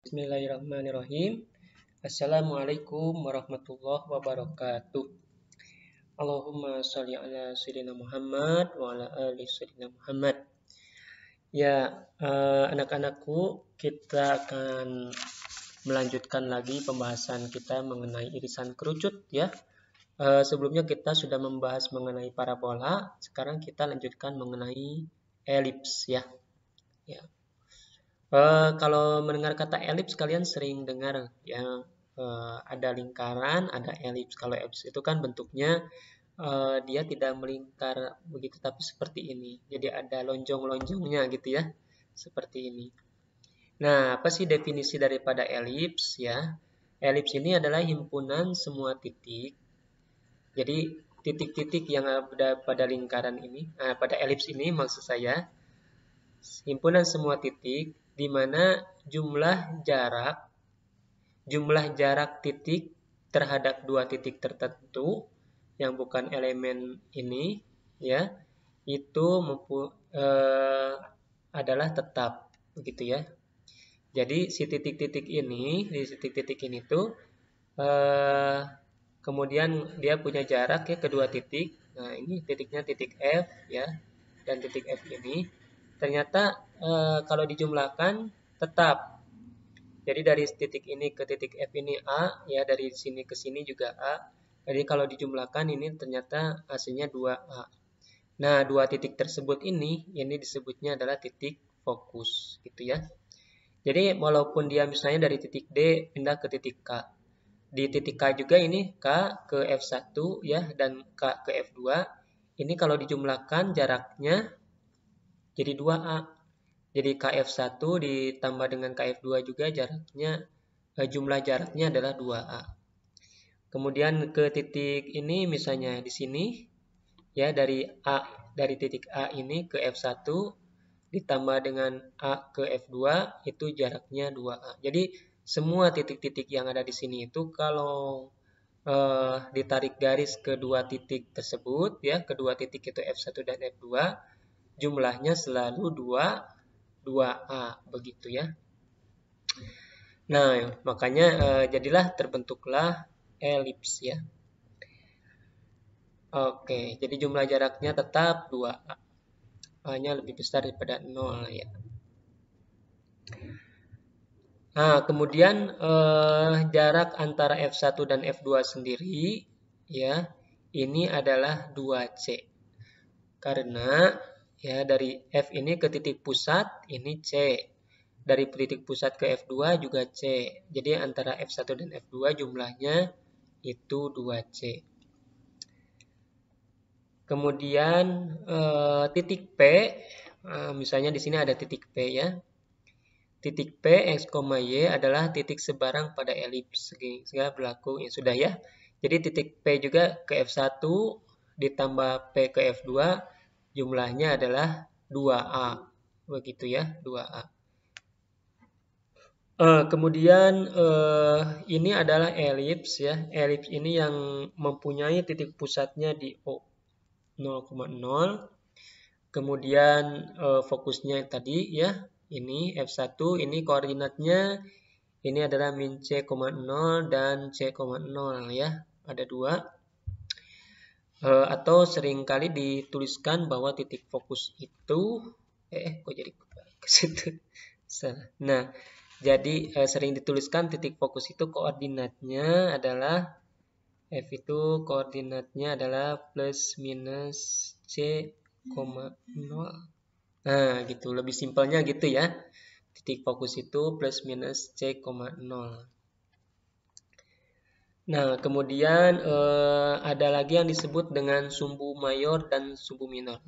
Bismillahirrahmanirrahim. Assalamualaikum warahmatullahi wabarakatuh. Allahumma sholli ala sayyidina Muhammad wa ala ali sayyidina Muhammad. Ya, anak-anakku, kita akan melanjutkan lagi pembahasan kita mengenai irisan kerucut ya. Sebelumnya kita sudah membahas mengenai parabola, sekarang kita lanjutkan mengenai elips ya. Ya. Kalau mendengar kata elips, kalian sering dengar ya, ada lingkaran, ada elips. Kalau elips itu kan bentuknya dia tidak melingkar begitu, tapi seperti ini. Jadi ada lonjong-lonjongnya gitu ya, seperti ini. Nah, apa sih definisi daripada elips ya? Elips ini adalah himpunan semua titik. Jadi titik-titik yang ada pada lingkaran ini, pada elips ini maksud saya, himpunan semua titik di mana jumlah jarak titik terhadap dua titik tertentu yang bukan elemen ini ya, itu adalah tetap begitu ya. Jadi si titik-titik ini, di titik-titik ini tuh kemudian dia punya jarak ya kedua titik. Nah, ini titiknya titik F ya, dan titik F ini ternyata kalau dijumlahkan tetap. Jadi dari titik ini ke titik F ini A, ya dari sini ke sini juga A. Jadi kalau dijumlahkan ini ternyata hasilnya 2A. Nah, dua titik tersebut ini disebutnya adalah titik fokus, gitu ya. Jadi walaupun dia misalnya dari titik D pindah ke titik K. Di titik K juga ini K ke F1 ya, dan K ke F2. Ini kalau dijumlahkan jaraknya jadi 2A. Jadi KF1 ditambah dengan KF2 juga jaraknya, jumlah jaraknya adalah 2A. Kemudian ke titik ini misalnya di sini ya, dari titik A ini ke F1 ditambah dengan A ke F2 itu jaraknya 2A. Jadi semua titik-titik yang ada di sini itu kalau ditarik garis kedua titik tersebut ya, kedua titik itu F1 dan F2, jumlahnya selalu 2A begitu ya. Nah, makanya jadilah terbentuklah elips ya. Oke, jadi jumlah jaraknya tetap 2A. A-nya lebih besar daripada 0 ya. Nah, kemudian jarak antara F1 dan F2 sendiri ya, ini adalah 2C. Karena ya dari F ini ke titik pusat ini C. Dari titik pusat ke F2 juga C. Jadi antara F1 dan F2 jumlahnya itu 2C. Kemudian titik P, misalnya di sini ada titik P ya. Titik P, X, Y adalah titik sebarang pada elips. Sehingga berlaku ya sudah ya. Jadi titik P juga ke F1 ditambah P ke F2 jumlahnya adalah 2A. Begitu ya, 2A. Kemudian ini adalah elips ya. Elips ini yang mempunyai titik pusatnya di O 0,0. Kemudian fokusnya tadi ya, ini F1, ini koordinatnya ini adalah min C,0 dan C,0 ya. Ada 2. Atau seringkali dituliskan bahwa titik fokus itu kok jadi ke situ. Nah, jadi sering dituliskan titik fokus itu koordinatnya adalah F itu koordinatnya adalah plus minus C,0. Nah, gitu. Lebih simpelnya gitu ya. Titik fokus itu plus minus C,0. Nah, kemudian ada lagi yang disebut dengan sumbu mayor dan sumbu minor.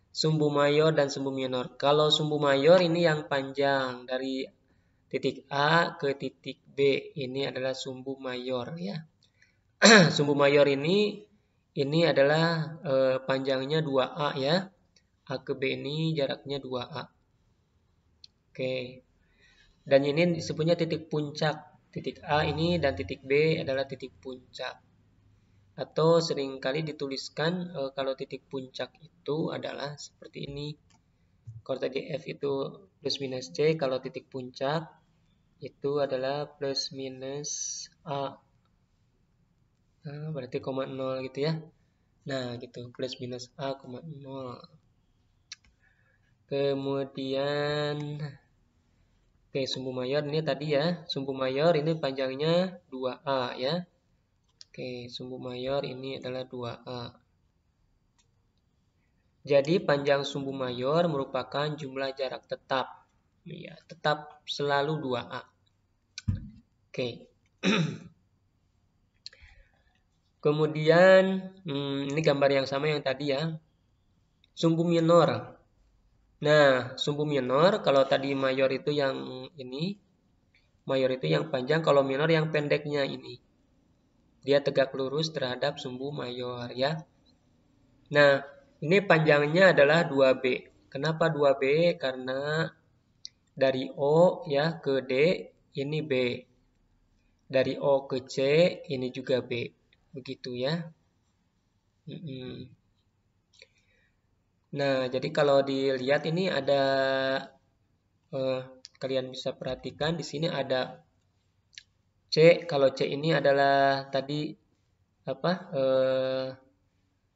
Sumbu mayor dan sumbu minor. Kalau sumbu mayor ini yang panjang dari titik A ke titik B, ini adalah sumbu mayor ya. Sumbu mayor ini adalah panjangnya 2A ya. A ke B ini jaraknya 2A. Oke. Dan ini disebutnya titik puncak. Titik A ini dan titik B adalah titik puncak. Atau seringkali dituliskan kalau titik puncak itu adalah seperti ini. Kalau tadi F itu plus minus C, kalau titik puncak itu adalah plus minus A. Nah, berarti koma 0 gitu ya. Nah, gitu, plus minus A, koma 0. Kemudian, oke, sumbu mayor ini tadi ya. Sumbu mayor ini panjangnya 2A ya. Oke, sumbu mayor ini adalah 2A. Jadi panjang sumbu mayor merupakan jumlah jarak tetap. Ya, tetap selalu 2A. Oke. Kemudian, ini gambar yang sama yang tadi ya. Sumbu minor. Nah, sumbu minor, kalau tadi mayor itu yang ini, mayor itu yang panjang, kalau minor yang pendeknya ini. Dia tegak lurus terhadap sumbu mayor ya. Nah, ini panjangnya adalah 2B. Kenapa 2B? Karena dari O ya ke D ini B. Dari O ke C ini juga B. Begitu ya. Nah, jadi kalau dilihat ini ada kalian bisa perhatikan di sini ada C. Kalau C ini adalah tadi apa?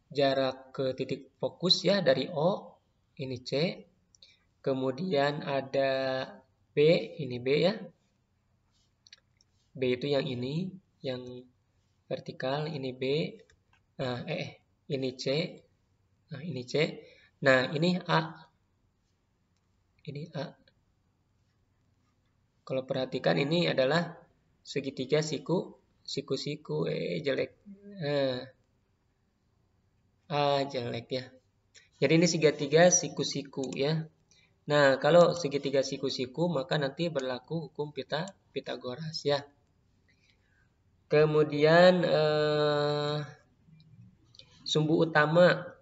Jarak ke titik fokus ya dari O, ini C. Kemudian ada B, ini B ya. B itu yang ini, yang vertikal, ini B. Nah, ini C. Nah, ini C. Nah, ini A. Ini A. Kalau perhatikan ini adalah segitiga siku jelek. Jelek ya. Jadi ini segitiga siku-siku ya. Nah, kalau segitiga siku-siku maka nanti berlaku hukum Pitagoras ya. Kemudian sumbu utama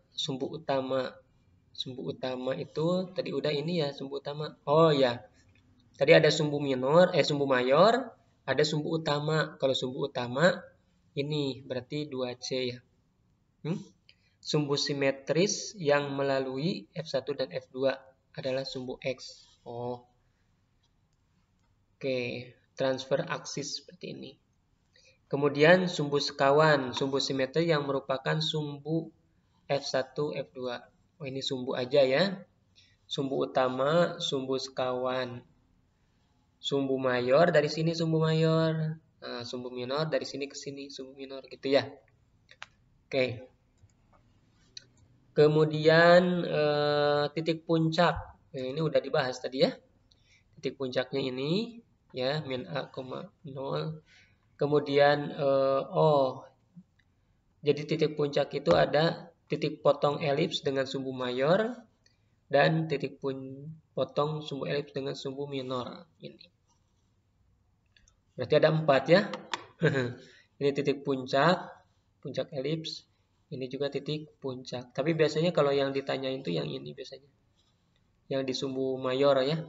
itu tadi udah ini ya sumbu utama. Oh ya. Tadi ada sumbu mayor, ada sumbu utama. Kalau sumbu utama ini berarti 2C ya. Sumbu simetris yang melalui F1 dan F2 adalah sumbu X. Oke, transfer aksis seperti ini. Kemudian sumbu sekawan, sumbu simetri yang merupakan sumbu F1, F2. Ini sumbu aja ya. Sumbu utama, sumbu sekawan. Sumbu mayor dari sini sumbu mayor. Nah, sumbu minor dari sini ke sini sumbu minor gitu ya. Oke. Kemudian titik puncak. Nah, ini udah dibahas tadi ya. Titik puncaknya ini ya min A, 0. Kemudian jadi titik puncak itu ada titik potong elips dengan sumbu mayor dan titik potong sumbu elips dengan sumbu minor ini. Berarti ada 4 ya. Ini titik puncak elips. Ini juga titik puncak. Tapi biasanya kalau yang ditanyain itu yang ini biasanya. Yang di sumbu mayor ya.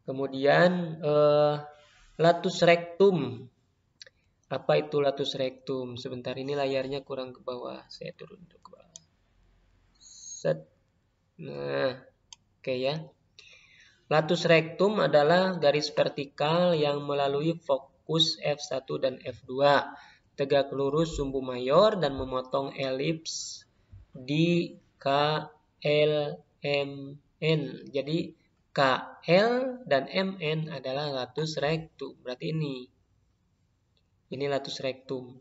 Kemudian latus rectum. Apa itu latus rectum? Sebentar, ini layarnya kurang ke bawah. Saya turun ke bawah. Set. Nah, oke ya. Latus rectum adalah garis vertikal yang melalui fokus F1 dan F2. Tegak lurus sumbu mayor dan memotong elips di KLMN. Jadi KL dan MN adalah latus rectum. Berarti ini latus rectum.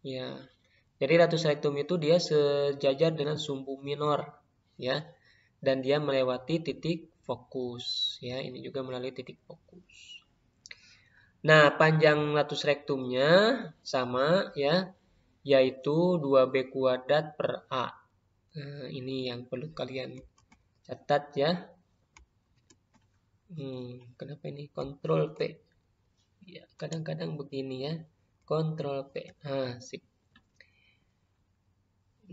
Ya. Jadi latus rectum itu dia sejajar dengan sumbu minor ya. Dan dia melewati titik fokus ya. Ini juga melalui titik fokus. Nah, panjang latus rectumnya sama ya, yaitu 2B kuadrat per A. Nah, ini yang perlu kalian catat ya. Kenapa ini? Ctrl P. Ya, kadang-kadang begini ya. Ctrl P. Sip.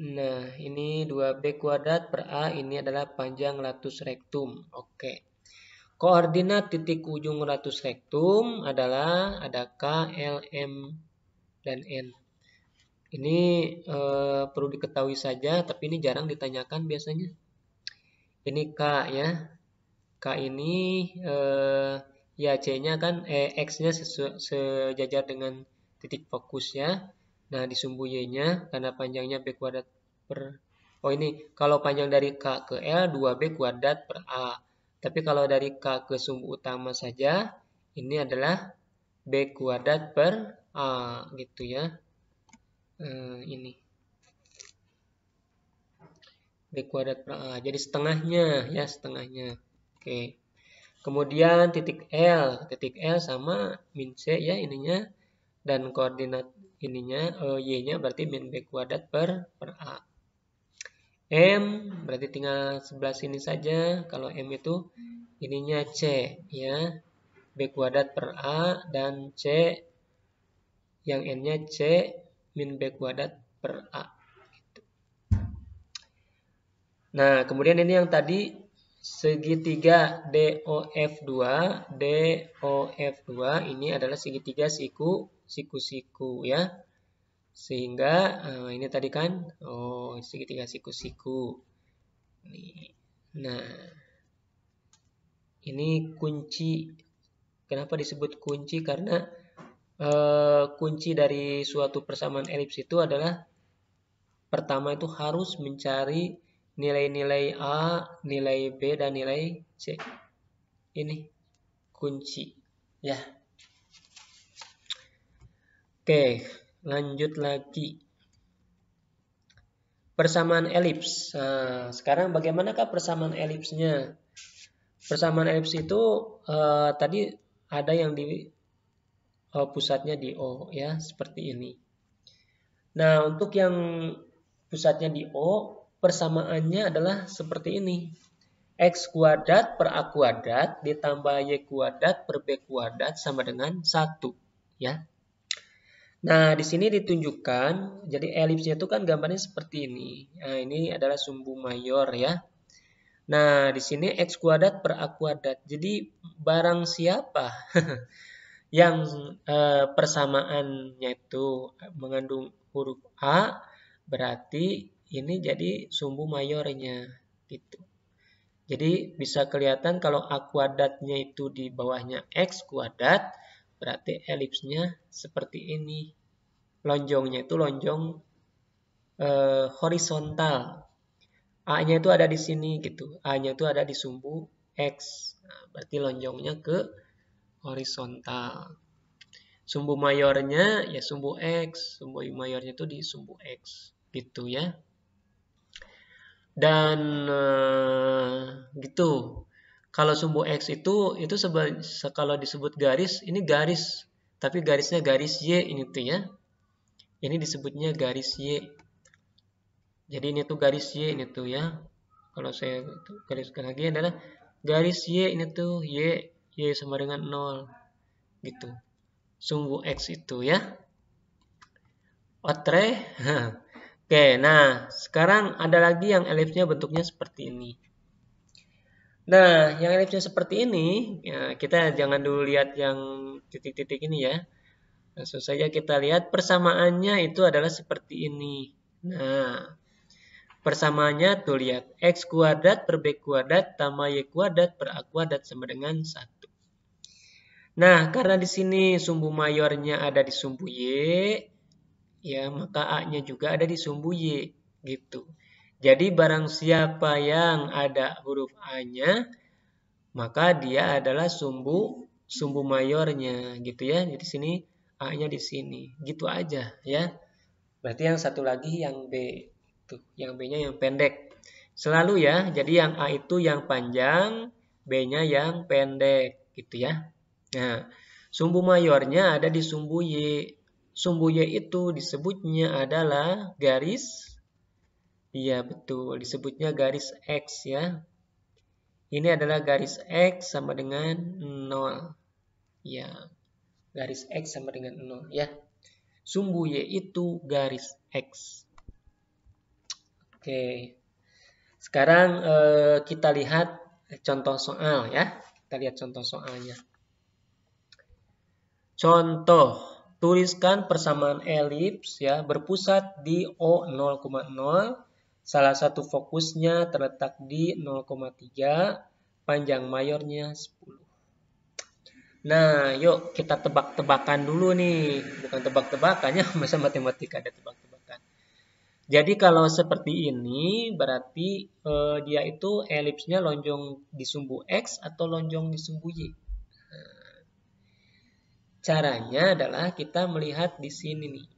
Nah, ini 2B kuadrat per A. Ini adalah panjang latus rectum. Oke. Koordinat titik ujung latus rectum adalah ada K, L, M, dan N. Ini perlu diketahui saja, tapi ini jarang ditanyakan biasanya. Ini K ya. K ini ya C-nya kan X-nya sejajar dengan titik fokus ya. Nah, di sumbu Y-nya karena panjangnya B kuadrat per oh ini kalau panjang dari K ke L 2B kuadrat per A. Tapi kalau dari K ke sumbu utama saja ini adalah B kuadrat per A gitu ya. Ini B kuadrat per A. Jadi setengahnya ya, setengahnya. Oke. Kemudian titik L sama min C ya ininya dan koordinat ininya Y-nya berarti min B kuadrat per A. M berarti tinggal sebelah sini saja. Kalau M itu ininya C ya. B kuadrat per A dan C yang N-nya C min B kuadrat per A. Nah, kemudian ini yang tadi segitiga DOF2 ini adalah segitiga siku-siku ya. Sehingga ini tadi kan segitiga siku-siku. Nah, ini kunci. Kenapa disebut kunci? Karena kunci dari suatu persamaan elips itu adalah pertama itu harus mencari nilai-nilai A, nilai B, dan nilai C. Ini kunci. Ya. Oke, lanjut lagi. Persamaan elips. Nah, sekarang bagaimanakah persamaan elipsnya? Persamaan elips itu tadi ada yang di pusatnya di O ya, seperti ini. Nah, untuk yang pusatnya di O, persamaannya adalah seperti ini. X kuadrat per A kuadrat ditambah Y kuadrat per B kuadrat sama dengan 1. Ya. Nah, di sini ditunjukkan, jadi elipsnya itu kan gambarnya seperti ini. Nah, ini adalah sumbu mayor ya. Nah, di sini X kuadrat per A kuadrat. Jadi, barang siapa yang persamaannya itu mengandung huruf A, berarti ini jadi sumbu mayornya gitu. Jadi bisa kelihatan kalau A kuadratnya itu di bawahnya X kuadrat, berarti elipsnya seperti ini. Lonjongnya itu lonjong horizontal. A-nya itu ada di sini gitu. A-nya itu ada di sumbu X. Nah, berarti lonjongnya ke horizontal. Sumbu mayornya ya sumbu X. Sumbu mayornya itu di sumbu X. Gitu ya. Dan gitu. Kalau sumbu X itu kalau disebut garis, ini garis. Tapi garisnya garis Y ini tuh ya. Ini disebutnya garis Y. Jadi ini tuh garis Y ini tuh ya. Kalau saya gariskan lagi adalah garis Y ini tuh Y sama dengan 0. Gitu. Sumbu X itu ya. Otre. Oke, nah sekarang ada lagi yang elipsnya bentuknya seperti ini. Nah, yang elipsnya seperti ini, ya, kita jangan dulu lihat yang titik-titik ini ya. Langsung saja kita lihat persamaannya itu adalah seperti ini. Nah, persamaannya tuh lihat X kuadrat per B kuadrat tambah Y kuadrat per A kuadrat sama dengan 1. Nah, karena di sini sumbu mayornya ada di sumbu Y, ya maka A-nya juga ada di sumbu Y gitu. Jadi barang siapa yang ada huruf A-nya, maka dia adalah sumbu mayornya gitu ya. Jadi sini A-nya di sini. Gitu aja ya. Berarti yang satu lagi yang B. Tuh, yang B-nya yang pendek. Selalu ya. Jadi yang A itu yang panjang, B-nya yang pendek gitu ya. Nah, sumbu mayornya ada di sumbu Y. Sumbu Y itu disebutnya adalah garis. Iya betul, disebutnya garis X ya. Ini adalah garis X sama dengan 0. Ya, garis X sama dengan 0 ya. Sumbu Y itu garis X. Oke. Sekarang kita lihat contoh soal ya. Kita lihat contoh soalnya. Contoh tuliskan persamaan elips ya berpusat di O 0,0. Salah satu fokusnya terletak di 0,3, panjang mayornya 10. Nah, yuk kita tebak-tebakan dulu nih. Bukan tebak-tebakannya, masa matematika ada tebak-tebakan. Jadi kalau seperti ini berarti dia itu elipsnya lonjong di sumbu X atau lonjong di sumbu Y. Caranya adalah kita melihat di sini nih.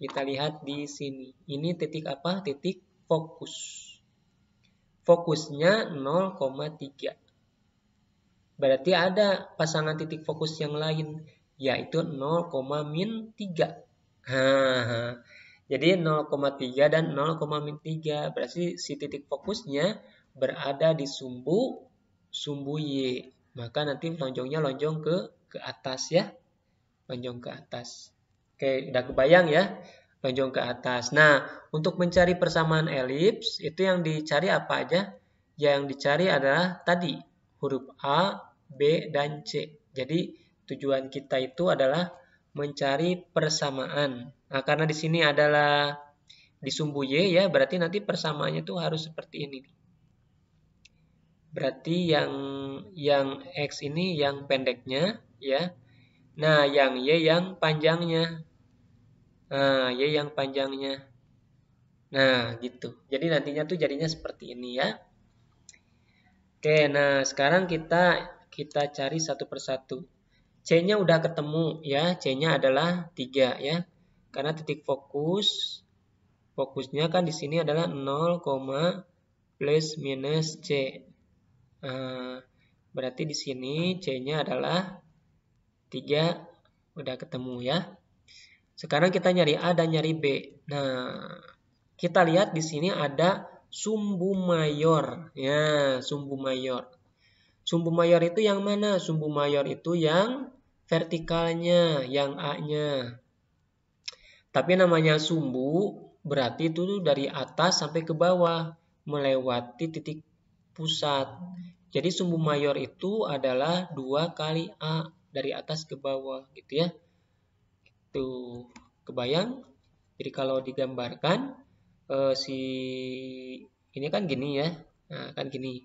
Kita lihat di sini. Ini titik apa? Titik fokus. Fokusnya 0,3. Berarti ada pasangan titik fokus yang lain, yaitu 0,-3. Jadi 0,3 dan 0,-3. Berarti si titik fokusnya berada di sumbu Y. Maka nanti lonjongnya lonjong ke atas ya. Lonjong ke atas. Oke, udah kebayang ya? Lonjong ke atas. Nah, untuk mencari persamaan elips, itu yang dicari apa aja? Yang dicari adalah tadi, huruf A, B, dan C. Jadi, tujuan kita itu adalah mencari persamaan. Nah, karena di sini adalah di sumbu Y ya, berarti nanti persamaannya itu harus seperti ini. Berarti yang X ini yang pendeknya ya. Nah, yang Y yang panjangnya. Nah, Y yang panjangnya. Nah, gitu. Jadi nantinya tuh jadinya seperti ini ya. Oke, nah sekarang kita cari satu persatu. C-nya udah ketemu ya. C-nya adalah 3 ya. Karena titik fokusnya kan di sini adalah 0, plus minus C. Nah, berarti di sini C-nya adalah 3 udah ketemu ya. Sekarang kita nyari A dan nyari B. Nah, kita lihat di sini ada sumbu mayor. Ya, sumbu mayor. Sumbu mayor itu yang mana? Sumbu mayor itu yang vertikalnya, yang A-nya. Tapi namanya sumbu berarti itu dari atas sampai ke bawah, melewati titik pusat. Jadi sumbu mayor itu adalah 2 kali A dari atas ke bawah, gitu ya. Tuh, kebayang? Jadi kalau digambarkan ini kan gini ya. Nah, kan gini.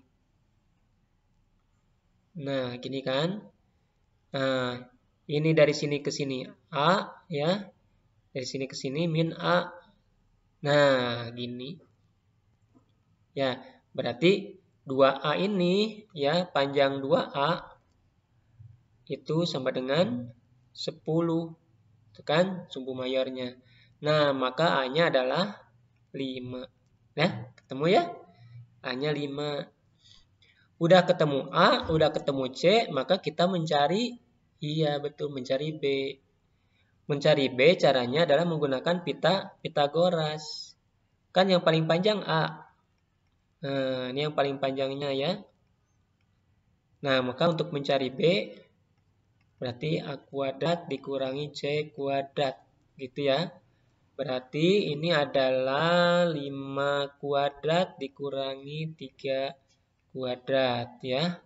Nah, gini kan. Nah, ini dari sini ke sini A ya. Dari sini ke sini min A. Nah, gini. Ya, berarti 2A ini ya, panjang 2A itu sama dengan 10. Itu kan sumbu mayornya. Nah, maka A-nya adalah 5. Nah, ketemu ya? A-nya 5. Udah ketemu A, udah ketemu C, maka kita mencari, iya betul, mencari B. Mencari B caranya adalah menggunakan Pitagoras. Kan yang paling panjang A. Nah, ini yang paling panjangnya ya. Nah, maka untuk mencari B, berarti A kuadrat dikurangi C kuadrat. Gitu ya. Berarti ini adalah 5 kuadrat dikurangi 3 kuadrat ya.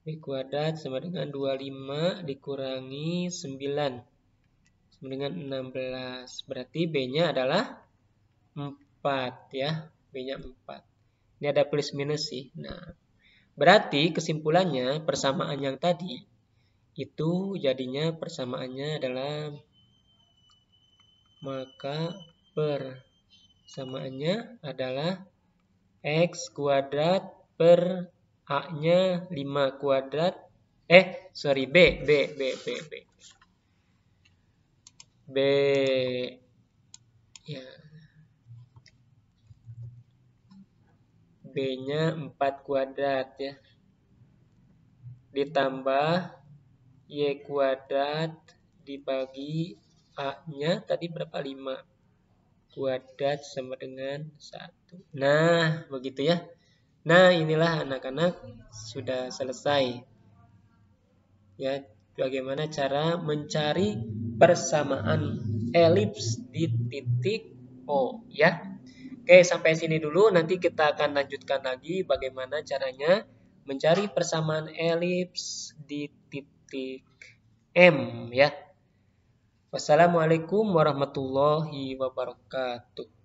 B kuadrat sama dengan 25 dikurangi 9 sama dengan 16. Berarti B-nya adalah 4 ya. B-nya 4. Ini ada plus minus sih. Nah, berarti kesimpulannya persamaan yang tadi itu jadinya persamaannya adalah, maka persamaannya adalah X kuadrat per A-nya 5 kuadrat. B ya. B-nya 4 kuadrat ya. Ditambah Y kuadrat dibagi A-nya tadi berapa? 5 kuadrat sama dengan 1. Nah, begitu ya. Nah, inilah anak-anak sudah selesai. Ya, bagaimana cara mencari persamaan elips di titik O ya. Oke, sampai sini dulu. Nanti kita akan lanjutkan lagi bagaimana caranya mencari persamaan elips di titik titik M ya. Wassalamualaikum warahmatullahi wabarakatuh.